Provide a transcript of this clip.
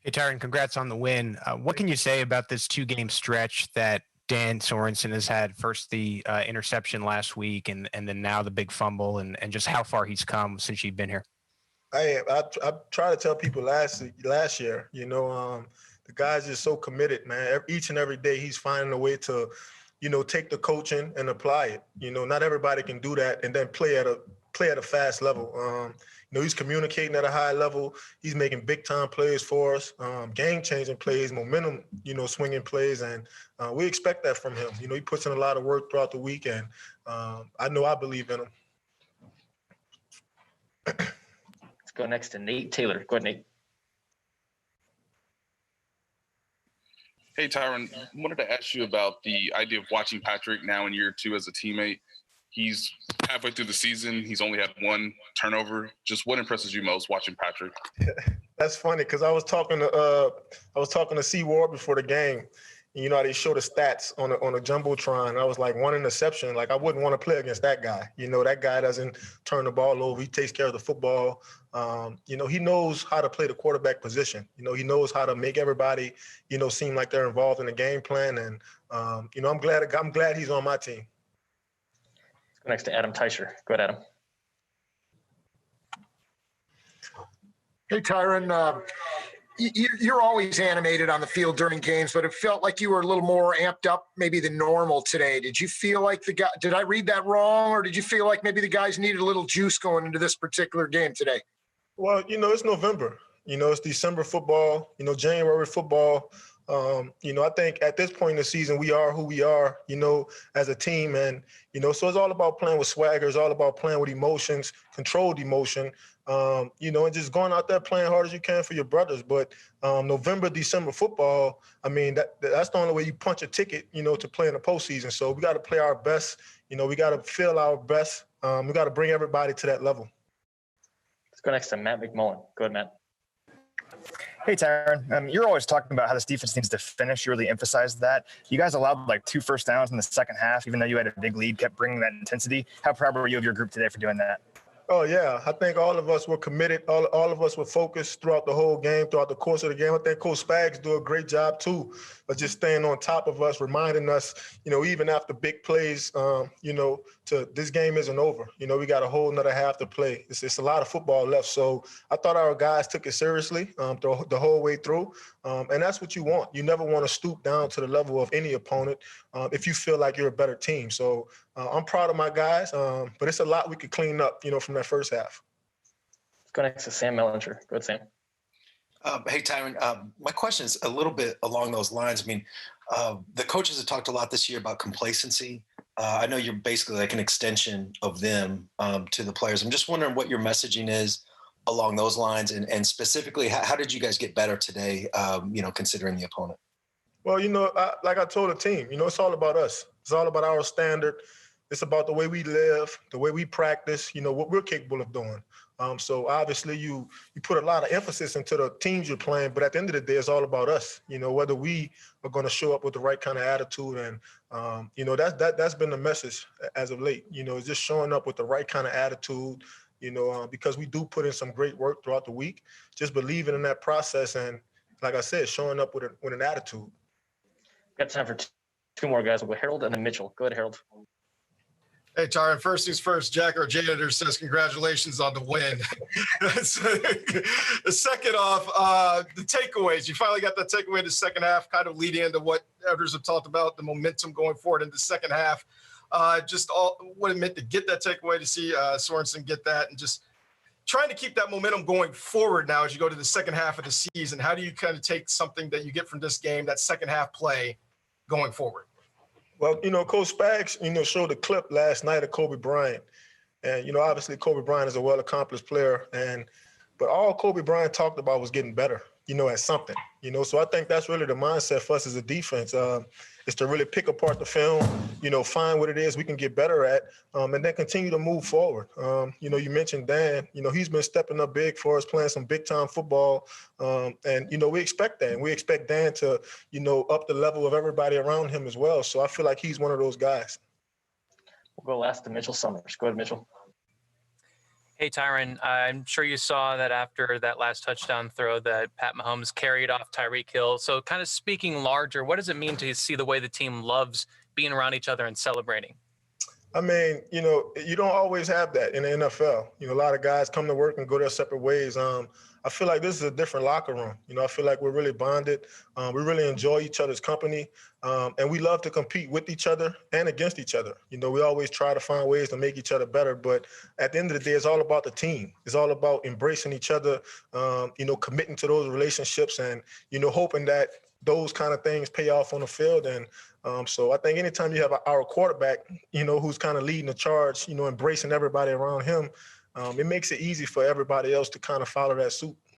Hey, Tyrann, congrats on the win. What can you say about this two-game stretch that Dan Sorenson has had? First the interception last week, and then now the big fumble, and just how far he's come since you've been here. I try to tell people last year, the guy's just so committed, man. Each and every day he's finding a way to, take the coaching and apply it. Not everybody can do that and then play at a fast level. He's communicating at a high level. He's making big time plays for us, game changing plays, momentum, swinging plays, and we expect that from him. He puts in a lot of work throughout the week, and I know I believe in him. Let's go next to Nate Taylor. Go ahead, Nate. Hey, Tyrann, I wanted to ask you about the idea of watching Patrick now in year 2 as a teammate. He's halfway through the season. He's only had 1 turnover. Just what impresses you most watching Patrick? That's funny because I was talking to C. Ward before the game. And how they show the stats on a jumbotron. And I was like, 1 interception. Like, I wouldn't want to play against that guy. That guy doesn't turn the ball over. He takes care of the football. He knows how to play the quarterback position. He knows how to make everybody, seem like they're involved in the game plan. And I'm glad he's on my team. Let's go next to Adam Teicher. Go ahead, Adam. Hey, Tyrann. You're always animated on the field during games, but it felt like you were a little more amped up maybe than normal today. Did you feel like did I read that wrong, or did you feel like maybe the guys needed a little juice going into this particular game today? Well, it's November. It's December football, January football. I think at this point in the season, we are who we are, as a team. And, so it's all about playing with swagger. It's all about playing with emotions, controlled emotion, and just going out there playing hard as you can for your brothers. But November, December football, I mean, that's the only way you punch a ticket, to play in the postseason. So we got to play our best. We got to feel our best. We got to bring everybody to that level. Let's go next to Matt McMullen. Go ahead, Matt. Hey, Tyrann. You're always talking about how this defense needs to finish. You really emphasized that. You guys allowed 2 first downs in the second half, even though you had a big lead, kept bringing that intensity. How proud were you of your group today for doing that? Oh, yeah. I think all of us were committed. All of us were focused throughout the whole game, throughout the course of the game. I think Coach Spags do a great job, too, of just staying on top of us, reminding us, even after big plays, to this game isn't over. We got a whole another half to play. It's a lot of football left. So I thought our guys took it seriously the whole way through. And that's what you want. You never want to stoop down to the level of any opponent if you feel like you're a better team. So I'm proud of my guys, but it's a lot we could clean up, from that first half. Let's go next to Sam Mellinger. Go ahead, Sam. Hey, Tyrann. My question is a little bit along those lines. I mean, the coaches have talked a lot this year about complacency. I know you're basically like an extension of them to the players. I'm just wondering what your messaging is along those lines, and specifically, how did you guys get better today, considering the opponent? Well, like I told the team, it's all about us. It's all about our standard. It's about the way we live, the way we practice, what we're capable of doing. So obviously you put a lot of emphasis into the teams you're playing, but at the end of the day, it's all about us, whether we are going to show up with the right kind of attitude. And, that's been the message as of late, is just showing up with the right kind of attitude, because we do put in some great work throughout the week, just believing in that process. And like I said, showing up with an attitude. Got time for 2 more guys. We'll go Harold and then Mitchell. Go ahead, Harold. Hey, Tyrann, first things first, Jack, our janitor, says congratulations on the win. Second off, the takeaways. You finally got that takeaway in the second half, kind of leading into what others have talked about, the momentum going forward in the second half. Just what it meant to get that takeaway, to see Sorenson get that, and just trying to keep that momentum going forward now as you go to the second half of the season. How do you kind of take something that you get from this game, that second half play, going forward? Well, Coach Spags, showed a clip last night of Kobe Bryant. And, obviously Kobe Bryant is a well-accomplished player. But all Kobe Bryant talked about was getting better, at something. So I think that's really the mindset for us as a defense, is to really pick apart the film, find what it is we can get better at, and then continue to move forward. You mentioned Dan. He's been stepping up big for us, playing some big-time football. And we expect that. And we expect Dan to, up the level of everybody around him as well. So I feel like he's one of those guys. We'll go last to Mitchell Summers. Go ahead, Mitchell. Hey, Tyrann, I'm sure you saw that after that last touchdown throw that Pat Mahomes carried off Tyreek Hill. So kind of speaking larger, what does it mean to see the way the team loves being around each other and celebrating? I mean, you don't always have that in the NFL. A lot of guys come to work and go their separate ways. I feel like this is a different locker room. I feel like we're really bonded. We really enjoy each other's company, and we love to compete with each other and against each other. We always try to find ways to make each other better. But at the end of the day, it's all about the team. It's all about embracing each other, committing to those relationships and, hoping that those kind of things pay off on the field. And so I think anytime you have our quarterback, who's kind of leading the charge, embracing everybody around him, it makes it easy for everybody else to kind of follow that suit.